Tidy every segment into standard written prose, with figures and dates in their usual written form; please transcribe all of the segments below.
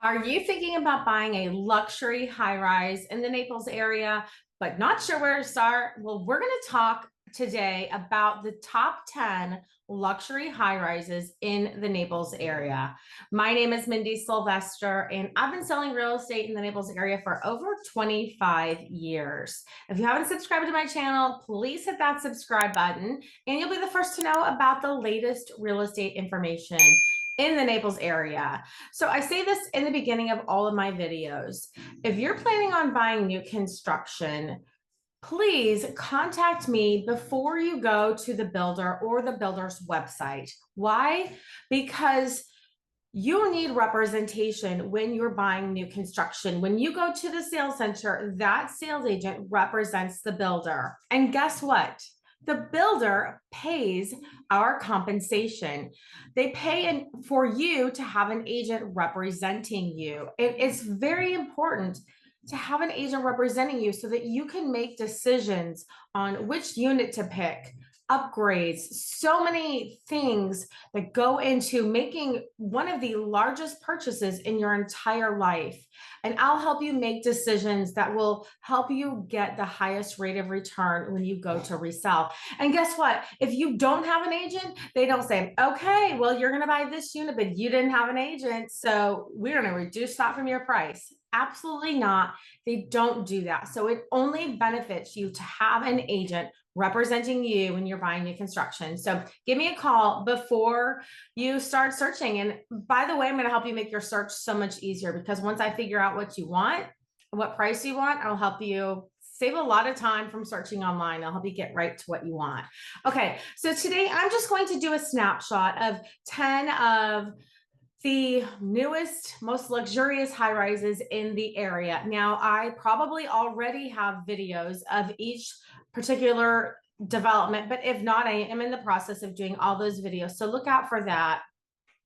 Are you thinking about buying a luxury high rise in the Naples area, but not sure where to start? Well, we're going to talk today about the top 10 luxury high rises in the Naples area. My name is Mindy Sylvester, and I've been selling real estate in the Naples area for over 25 years. If you haven't subscribed to my channel, please hit that subscribe button, and you'll be the first to know about the latest real estate information in the Naples area. So I say this in the beginning of all of my videos. If you're planning on buying new construction, please contact me before you go to the builder or the builder's website. Why? Because you need representation when you're buying new construction. When you go to the sales center, that sales agent represents the builder. And guess what? The builder pays our compensation. They pay for you to have an agent representing you. It's very important to have an agent representing you so that you can make decisions on which unit to pick, upgrades, so many things that go into making one of the largest purchases in your entire life. And I'll help you make decisions that will help you get the highest rate of return when you go to resell. And guess what? If you don't have an agent, they don't say, okay, well, you're going to buy this unit, but you didn't have an agent, so we're going to reduce that from your price. Absolutely not. They don't do that. So it only benefits you to have an agent representing you when you're buying new construction. So give me a call before you start searching. And by the way, I'm going to help you make your search so much easier, because once I figure out what you want, what price you want, I'll help you save a lot of time from searching online. I'll help you get right to what you want. Okay, so today I'm just going to do a snapshot of 10 of the newest, most luxurious high rises in the area. Now, I probably already have videos of each particular development, but if not, I am in the process of doing all those videos. So look out for that.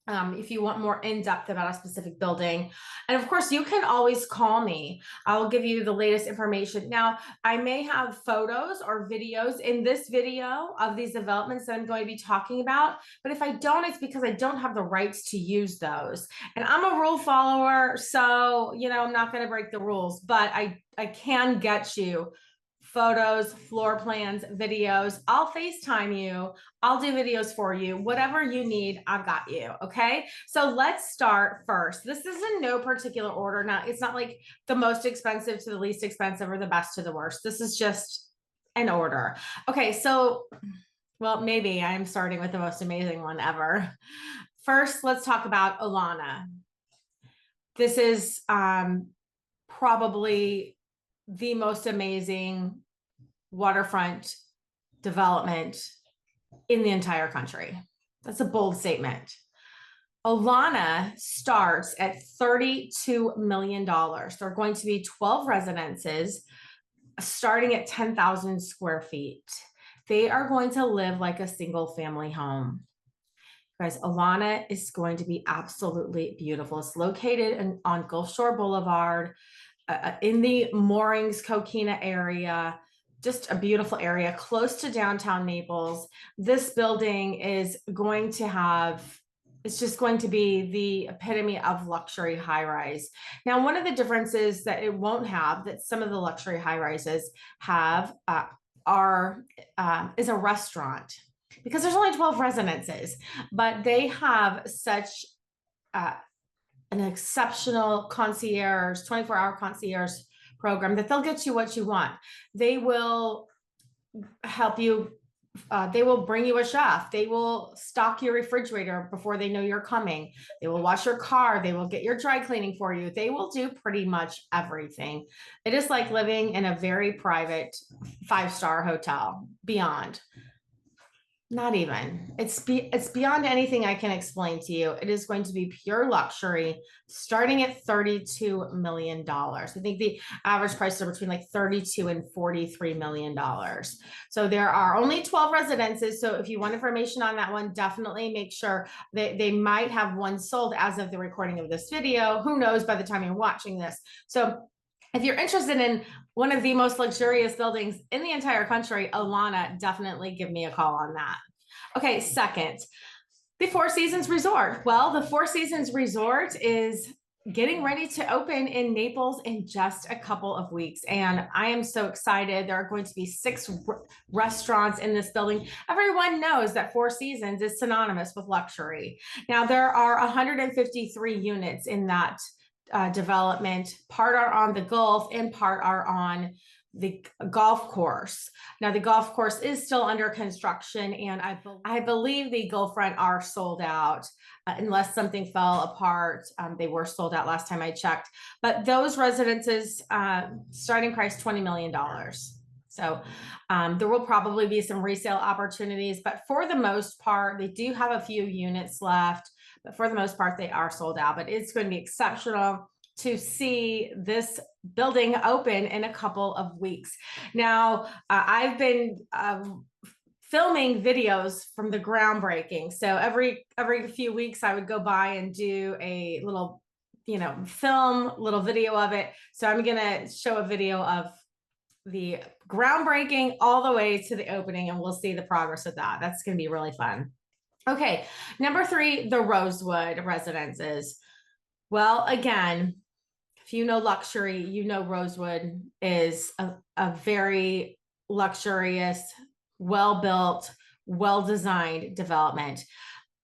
If you want more in-depth about a specific building. And of course, you can always call me. I'll give you the latest information. Now, I may have photos or videos in this video of these developments that I'm going to be talking about, but if I don't, it's because I don't have the rights to use those. And I'm a rule follower, so, I'm not going to break the rules, but I can get you photos, floor plans, videos. I'll FaceTime you. I'll do videos for you. Whatever you need, I've got you. Okay. So let's start first. This is in no particular order. Now, it's not like the most expensive to the least expensive or the best to the worst. This is just an order. Okay. So, well, maybe I'm starting with the most amazing one ever. First, let's talk about Olana. This is probably the most amazing waterfront development in the entire country. That's a bold statement. Olana starts at $32 million. There are going to be 12 residences starting at 10,000 square feet. They are going to live like a single family home. Guys, Olana is going to be absolutely beautiful. It's located on Gulf Shore Boulevard, in the Moorings, Coquina area, just a beautiful area close to downtown Naples. This building is going to have, it's just going to be the epitome of luxury high rise. Now, one of the differences that it won't have that some of the luxury high rises have is a restaurant, because there's only 12 residences, but they have such an exceptional concierge, 24-hour concierge program that they'll get you what you want. They will help you. They will bring you a chef. They will stock your refrigerator before they know you're coming. They will wash your car. They will get your dry cleaning for you. They will do pretty much everything. It is like living in a very private 5-star hotel. Beyond. Not even. It's beyond anything I can explain to you. It is going to be pure luxury, starting at $32 million. I think the average prices are between like $32 and $43 million. So there are only 12 residences. So if you want information on that one, definitely make sure that they might have one sold as of the recording of this video. Who knows by the time you're watching this. So if you're interested in one of the most luxurious buildings in the entire country, Olana, definitely give me a call on that. Okay, second, the Four Seasons Resort. Well, the Four Seasons Resort is getting ready to open in Naples in just a couple of weeks. And I am so excited. There are going to be 6 restaurants in this building. Everyone knows that Four Seasons is synonymous with luxury. Now, there are 153 units in that development. Part are on the Gulf and part are on the golf course. Now, the golf course is still under construction, and I believe the Gulf front are sold out. Unless something fell apart. They were sold out last time I checked. But those residences, starting price $20 million. So there will probably be some resale opportunities, but for the most part, they do have a few units left. But for the most part, they are sold out. But it's going to be exceptional to see this building open in a couple of weeks. Now, I've been filming videos from the groundbreaking. So every few weeks I would go by and do a little, little video of it. So I'm going to show a video of the groundbreaking all the way to the opening, and we'll see the progress of that. That's going to be really fun. Okay. Number 3, the Rosewood Residences. Well, again, if you know luxury, you know Rosewood is a very luxurious, well-built, well-designed development.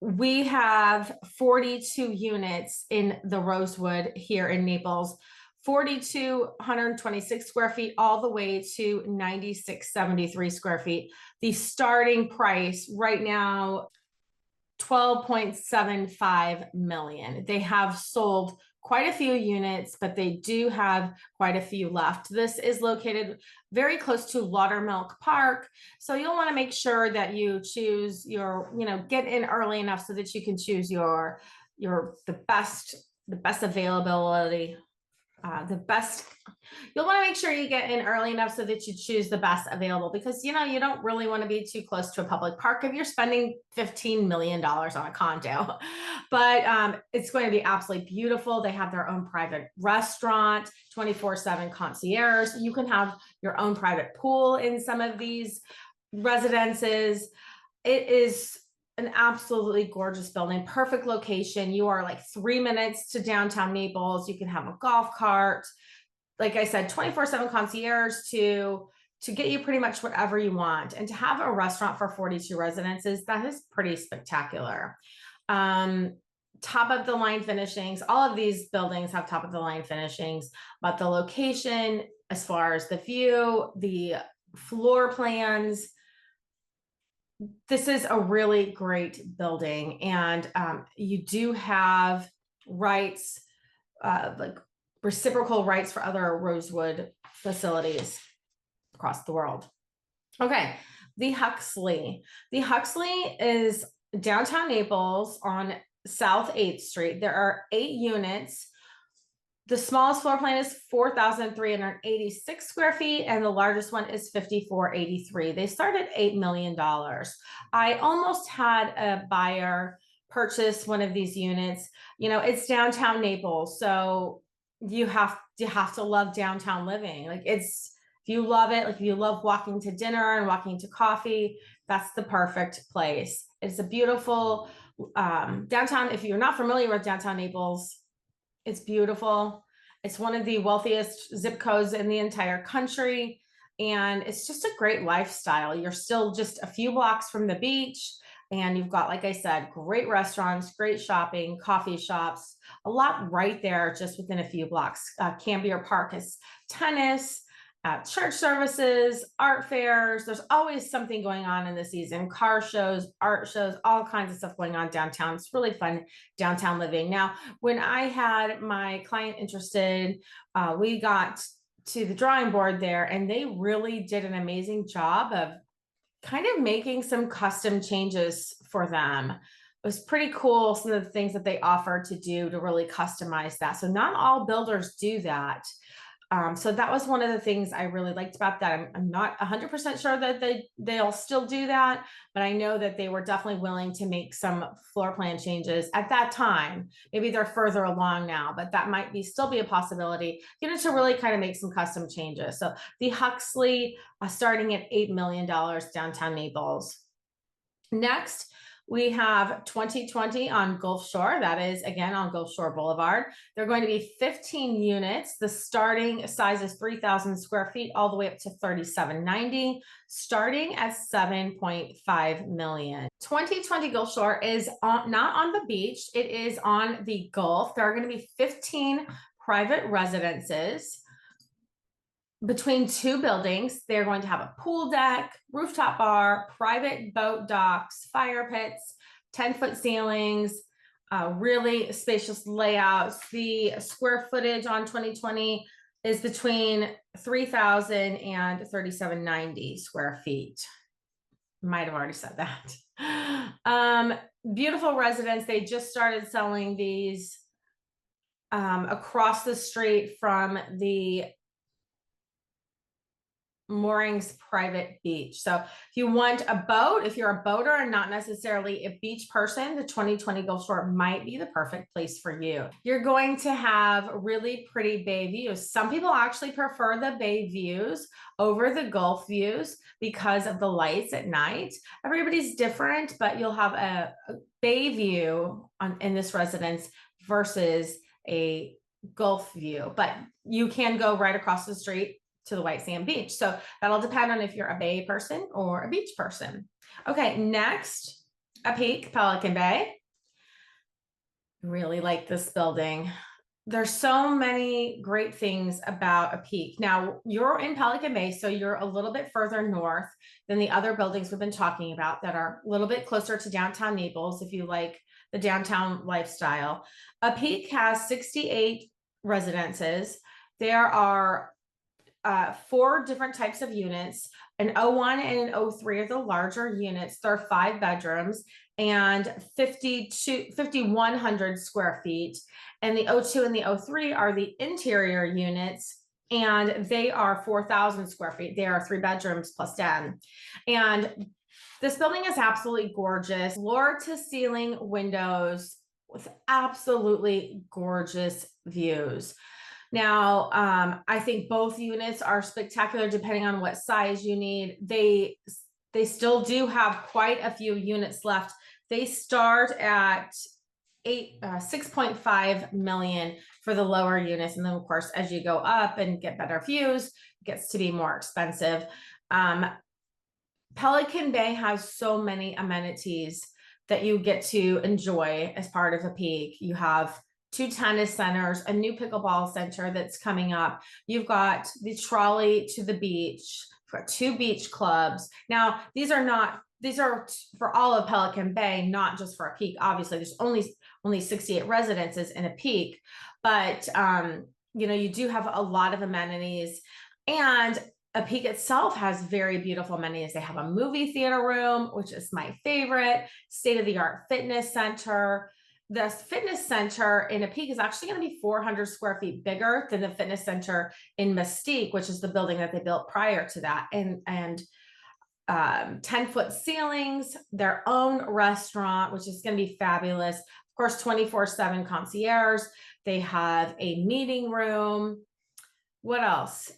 We have 42 units in the Rosewood here in Naples, 4,226 square feet all the way to 9,673 square feet. The starting price right now, $12.75 million. They have sold quite a few units, but they do have quite a few left. This is located very close to Laudermilk Park. So you'll want to make sure that you choose your, get in early enough so that you can choose the best availability. You'll want to make sure you get in early enough so that you choose the best available, because you don't really want to be too close to a public park if you're spending $15 million on a condo. But it's going to be absolutely beautiful. They have their own private restaurant, 24/7 concierge. You can have your own private pool in some of these residences. It is an absolutely gorgeous building, perfect location. You are like 3 minutes to downtown Naples. You can have a golf cart. Like I said, 24/7 concierge to get you pretty much whatever you want. And to have a restaurant for 42 residences, that is pretty spectacular. Top of the line finishings. All of these buildings have top of the line finishings, but the location, as far as the view, the floor plans, this is a really great building. And you do have rights, like reciprocal rights for other Rosewood facilities across the world. Okay, the Huxley. The Huxley is downtown Naples on South 8th Street. There are 8 units. The smallest floor plan is 4,386 square feet, and the largest one is 5,483. They start at $8 million. I almost had a buyer purchase one of these units. It's downtown Naples, so you have to love downtown living. Like if you love it, like if you love walking to dinner and walking to coffee, that's the perfect place. It's a beautiful downtown. If you're not familiar with downtown Naples, it's beautiful. It's one of the wealthiest zip codes in the entire country. And it's just a great lifestyle. You're still just a few blocks from the beach. And you've got, like I said, great restaurants, great shopping, coffee shops, a lot right there just within a few blocks. Cambier Park is tennis, church services, art fairs. There's always something going on in the season, car shows, art shows, all kinds of stuff going on downtown. It's really fun downtown living. Now, when I had my client interested, we got to the drawing board there, and they really did an amazing job of kind of making some custom changes for them. It was pretty cool, some of the things that they offered to do to really customize that. So not all builders do that. So that was one of the things I really liked about that. I'm not 100% sure that they'll still do that, but I know that they were definitely willing to make some floor plan changes at that time. Maybe they're further along now, but that might still be a possibility, to really kind of make some custom changes. So the Huxley, starting at $8 million downtown Naples. Next, We have 2020 on Gulf Shore. That is, again, on Gulf Shore Boulevard. They're going to be 15 units. The starting size is 3,000 square feet all the way up to 3,790, starting at 7.5 million. 2020 Gulf Shore is not on the beach. It is on the Gulf. There are going to be 15 private residences between two buildings. They're going to have a pool deck, rooftop bar, private boat docks, fire pits, 10-foot ceilings, really spacious layouts. The square footage on 2020 is between 3,000 and 3,790 square feet. Might have already said that. Beautiful residence. They just started selling these across the street from the Moorings private beach. So if you want a boat, if you're a boater and not necessarily a beach person, the 2020 Gulf Shore might be the perfect place for you. You're going to have really pretty bay views. Some people actually prefer the bay views over the Gulf views because of the lights at night. Everybody's different, but you'll have a bay view in this residence versus a Gulf view, but you can go right across the street to the white sand beach. So that'll depend on if you're a bay person or a beach person. Okay, next, Epique, Pelican Bay. Really like this building. There's so many great things about Epique. Now, you're in Pelican Bay, so you're a little bit further north than the other buildings we've been talking about that are a little bit closer to downtown Naples, if you like the downtown lifestyle. Epique has 68 residences. There are 4 different types of units. An O1 and an O3 are the larger units. They're 5 bedrooms and 5,100 square feet. And the O2 and the O3 are the interior units, and they are 4,000 square feet. They are 3 bedrooms plus den. And this building is absolutely gorgeous. Floor to ceiling windows with absolutely gorgeous views. Now, I think both units are spectacular depending on what size you need. They still do have quite a few units left. They start at 6.5 million for the lower units. And then of course, as you go up and get better views, it gets to be more expensive. Pelican Bay has so many amenities that you get to enjoy as part of Epique. You have 2 tennis centers, a new pickleball center that's coming up. You've got the trolley to the beach, for 2 beach clubs. Now, these are for all of Pelican Bay, not just for Epique. Obviously, there's only 68 residences in Epique, but you know, you do have a lot of amenities, and Epique itself has very beautiful amenities. They have a movie theater room, which is my favorite, state-of-the-art fitness center. The fitness center in Epique is actually going to be 400 square feet bigger than the fitness center in Mystique, which is the building that they built prior to that. And 10-foot ceilings, their own restaurant, which is going to be fabulous. Of course, 24/7 concierge. They have a meeting room. What else?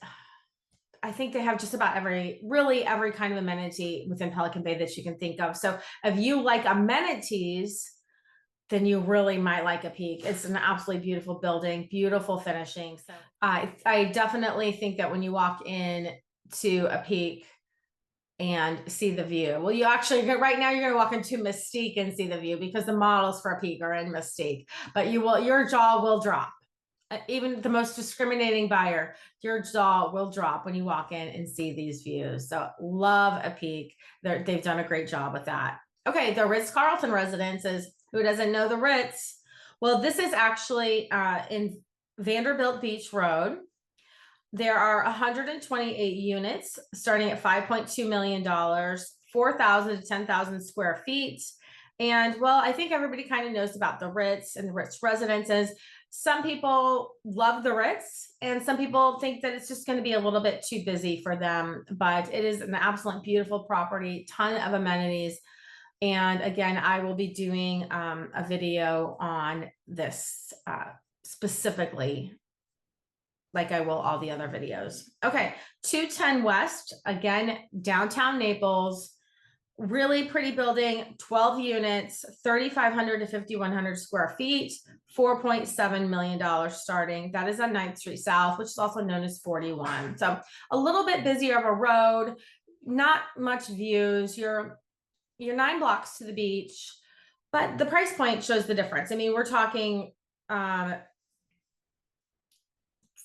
I think they have just about really every kind of amenity within Pelican Bay that you can think of. So if you like amenities, then you really might like Epique. It's an absolutely beautiful building, beautiful finishing. So I definitely think that when you walk in to Epique and see the view, well, you actually, right now you're gonna walk into Mystique and see the view because the models for Epique are in Mystique, but your jaw will drop. Even the most discriminating buyer, your jaw will drop when you walk in and see these views. So love Epique. They've done a great job with that. Okay, the Ritz-Carlton Residences. Who doesn't know the Ritz? Well, this is actually in Vanderbilt Beach Road. There are 128 units starting at $5.2 million, 4,000 to 10,000 square feet. And well, I think everybody kind of knows about the Ritz and the Ritz Residences. Some people love the Ritz, and some people think that it's just going to be a little bit too busy for them, but it is an absolute beautiful property, ton of amenities. And again, I will be doing a video on this specifically, like I will all the other videos. Okay, 210 West, again, downtown Naples, Really pretty building, 12 units, 3,500 to 5,100 square feet, $4.7 million starting. That is on 9th Street South, which is also known as 41. So a little bit busier of a road, not much views. You're 9 blocks to the beach, but the price point shows the difference. I mean, we're talking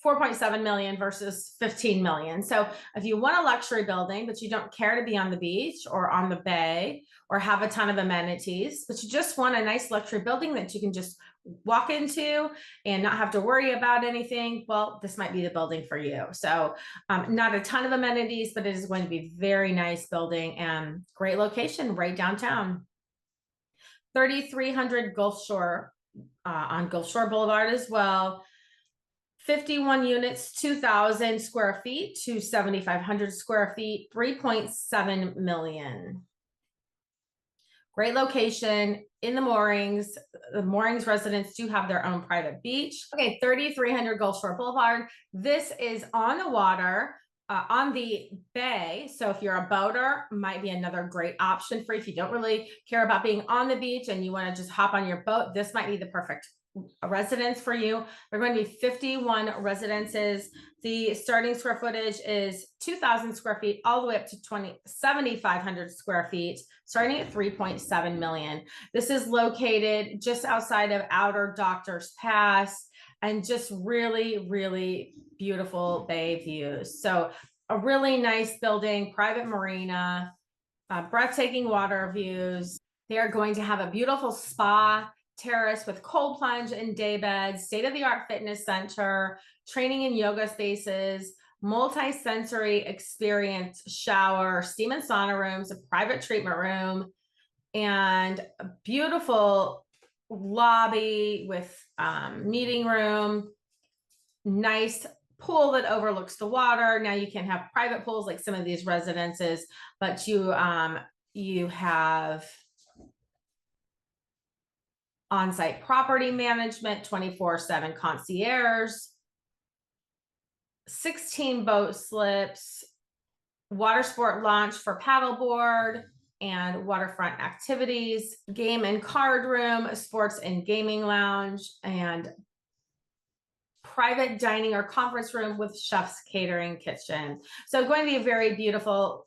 4.7 million versus 15 million. So if you want a luxury building, but you don't care to be on the beach or on the bay or have a ton of amenities, but you just want a nice luxury building that you can just walk into and not have to worry about anything, well, this might be the building for you. So not a ton of amenities, but it is going to be very nice building and great location right downtown. 3,300 Gulf Shore on Gulf Shore Boulevard as well. 51 units, 2,000 square feet to 7,500 square feet, 3.7 million. Great location in the moorings. The moorings residents do have their own private beach. Okay, 3,300 Gulf Shore Boulevard. This is on the water, on the bay. So if you're a boater, might be another great option for you. If you don't really care about being on the beach and you want to just hop on your boat, this might be the perfect residence for you. There are going to be 51 residences. The starting square footage is 2,000 square feet all the way up to 7,500 square feet, starting at 3.7 million. This is located just outside of Outer Doctors Pass and just really, really beautiful bay views. So a really nice building, private marina, breathtaking water views. They are going to have a beautiful spa terrace with cold plunge and day beds, state-of-the-art fitness center, training and yoga spaces, multi-sensory experience shower, steam and sauna rooms, a private treatment room, and a beautiful lobby with meeting room, nice pool that overlooks the water. Now you can have private pools like some of these residences, but you have on-site property management, 24/7 concierge, 16 boat slips, water sport launch for paddleboard and waterfront activities, game and card room, sports and gaming lounge, and private dining or conference room with chef's catering kitchen. So going to be a very beautiful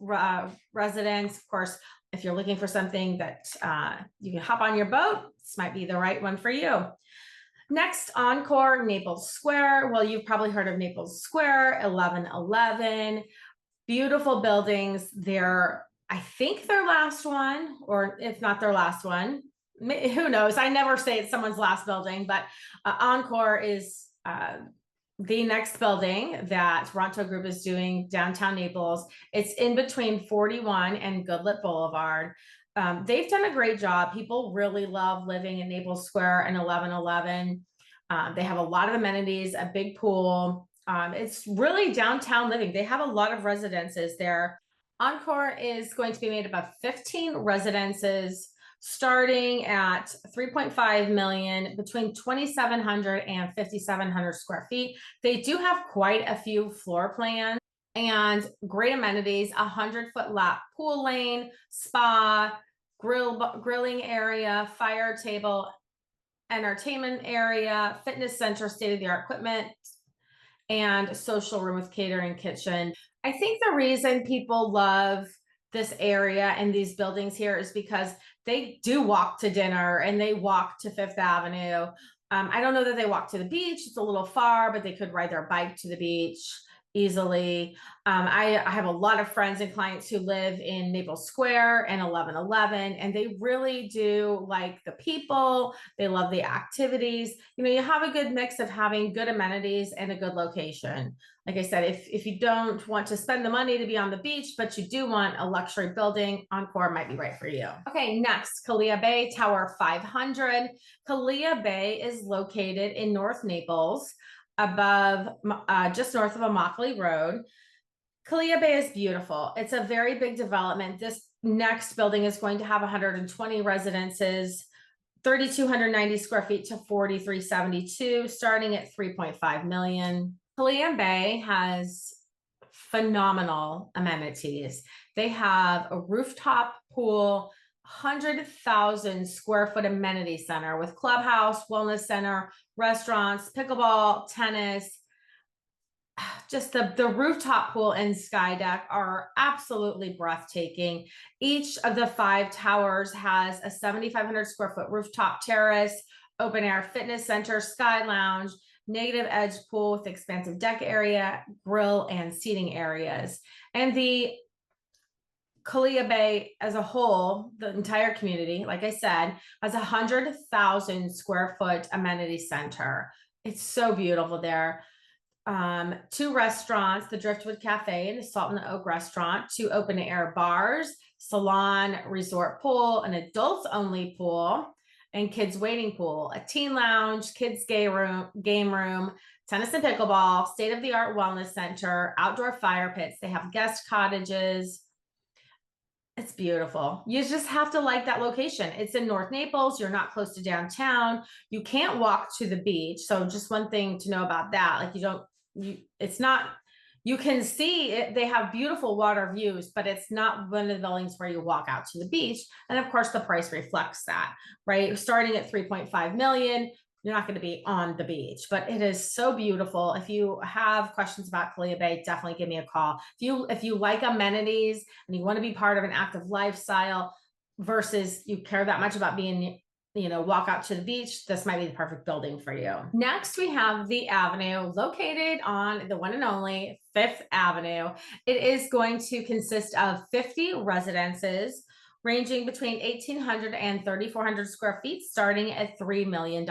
residence. Of course, if you're looking for something that you can hop on your boat, this might be the right one for you. Next, Encore, Naples Square. Well, you've probably heard of Naples Square, 1111. Beautiful buildings. They're, I think, their last one, or if not their last one, who knows? I never say it's someone's last building, but Encore is the next building that Toronto Group is doing downtown Naples. It's in between 41 and Goodlet Boulevard. They've done a great job. People really love living in Naples Square and 1111. They have a lot of amenities, a big pool. It's really downtown living. They have a lot of residences there. Encore is going to be made up of 15 residences, starting at 3.5 million, between 2,700 and 5,700 square feet. They do have quite a few floor plans and great amenities, 100-foot lap pool lane, spa, grilling area, fire table, entertainment area, fitness center, state-of-the-art equipment, and social room with catering kitchen. I think the reason people love this area and these buildings here is because they do walk to dinner and they walk to Fifth Avenue. I don't know that they walk to the beach. It's a little far, but they could ride their bike to the beach easily. I have a lot of friends and clients who live in Naples Square and 1111, and they really do like the people. They love the activities. You know, you have a good mix of having good amenities and a good location. Like I said, if you don't want to spend the money to be on the beach, but you do want a luxury building, Encore might be right for you. Okay, next, Kalea Bay, Tower 500. Kalea Bay is located in North Naples, above, just north of Immokalee Road. Kalea Bay is beautiful. It's a very big development. This next building is going to have 120 residences, 3,290 square feet to 4,372, starting at 3.5 million. Kalea Bay has phenomenal amenities. They have a rooftop pool, 100,000 square foot amenity center with clubhouse, wellness center, restaurants, pickleball, tennis. Just the rooftop pool and sky deck are absolutely breathtaking. Each of the 5 towers has a 7,500 square foot rooftop terrace, open air fitness center, sky lounge, negative edge pool with expansive deck area, grill, and seating areas. And the Kalea Bay as a whole, the entire community, like I said, has 100,000 square foot amenity center. It's so beautiful there. 2 restaurants, the Driftwood Cafe and the Salt and the Oak restaurant, 2 open air bars, salon, resort pool, an adults only pool, and kids waiting pool, a teen lounge, kids game room, tennis and pickleball, state of the art wellness center, outdoor fire pits. They have guest cottages. It's beautiful. You just have to like that location. It's in North Naples. You're not close to downtown. You can't walk to the beach. So just one thing to know about that, like it's not, you can see it. They have beautiful water views, but it's not one of the buildings where you walk out to the beach. And of course the price reflects that, right? Starting at 3.5 million, you're not going to be on the beach, but it is so beautiful. If you have questions about Kalea Bay, definitely give me a call. If you like amenities and you want to be part of an active lifestyle versus you care that much about being, walk out to the beach, this might be the perfect building for you. Next, we have the Avenue, located on the one and only 5th Avenue. It is going to consist of 50 residences, ranging between 1,800 and 3,400 square feet, starting at $3 million.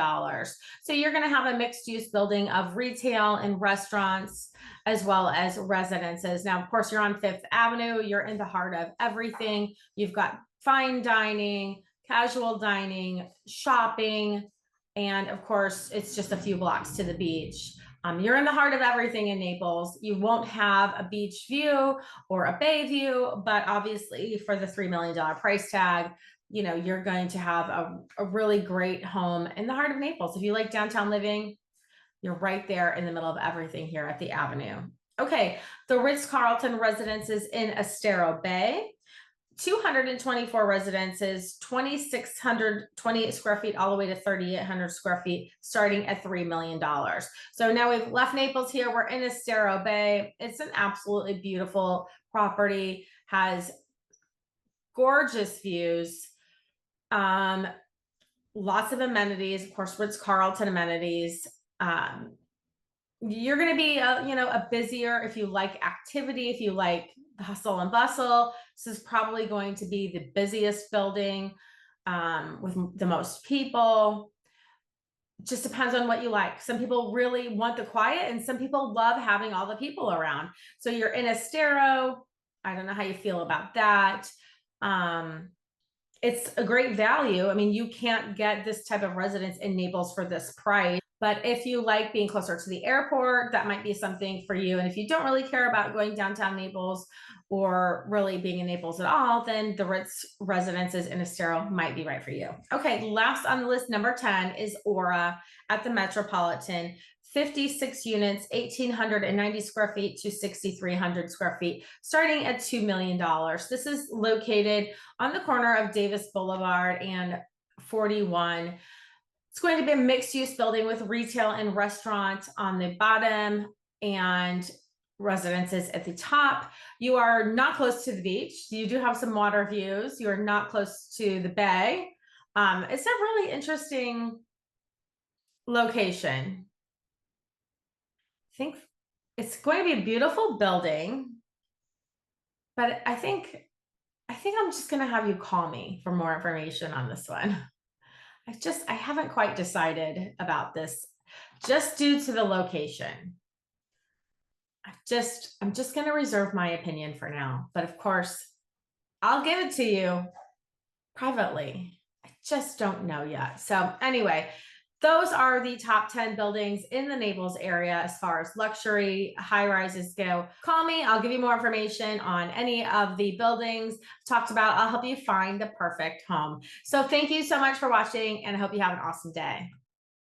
So you're going to have a mixed use building of retail and restaurants, as well as residences. Now, of course, you're on 5th Avenue. You're in the heart of everything. You've got fine dining, casual dining, shopping, and of course, it's just a few blocks to the beach. You're in the heart of everything in Naples. You won't have a beach view or a bay view, but obviously for the $3 million price tag, you're going to have a really great home in the heart of Naples. If you like downtown living, you're right there in the middle of everything here at the Avenue. Okay, the Ritz-Carlton Residences in Estero Bay. 224 residences, 2,628 square feet, all the way to 3,800 square feet, starting at $3 million. So now we've left Naples here. We're in Estero Bay. It's an absolutely beautiful property, has gorgeous views, lots of amenities, of course, Ritz-Carlton amenities. You're going to be, a busier, if you like activity, if you like the hustle and bustle, this is probably going to be the busiest building with the most people. Just depends on what you like. Some people really want the quiet and some people love having all the people around. So you're in Estero. I don't know how you feel about that. It's a great value. I mean, you can't get this type of residence in Naples for this price. But if you like being closer to the airport, that might be something for you. And if you don't really care about going downtown Naples or really being in Naples at all, then the Ritz Residences in Estero might be right for you. Okay, last on the list, number 10 is Aura at the Metropolitan. 56 units, 1,890 square feet to 6,300 square feet, starting at $2 million. This is located on the corner of Davis Boulevard and 41. It's going to be a mixed use building with retail and restaurant on the bottom and residences at the top. You are not close to the beach. You do have some water views. You are not close to the bay. It's a really interesting location. I think it's going to be a beautiful building, but I think I'm just going to have you call me for more information on this one. I haven't quite decided about this just due to the location. I'm just going to reserve my opinion for now, but of course I'll give it to you privately. I just don't know yet. So anyway, those are the top 10 buildings in the Naples area as far as luxury high rises go. Call me. I'll give you more information on any of the buildings talked about. I'll help you find the perfect home. So thank you so much for watching, and I hope you have an awesome day.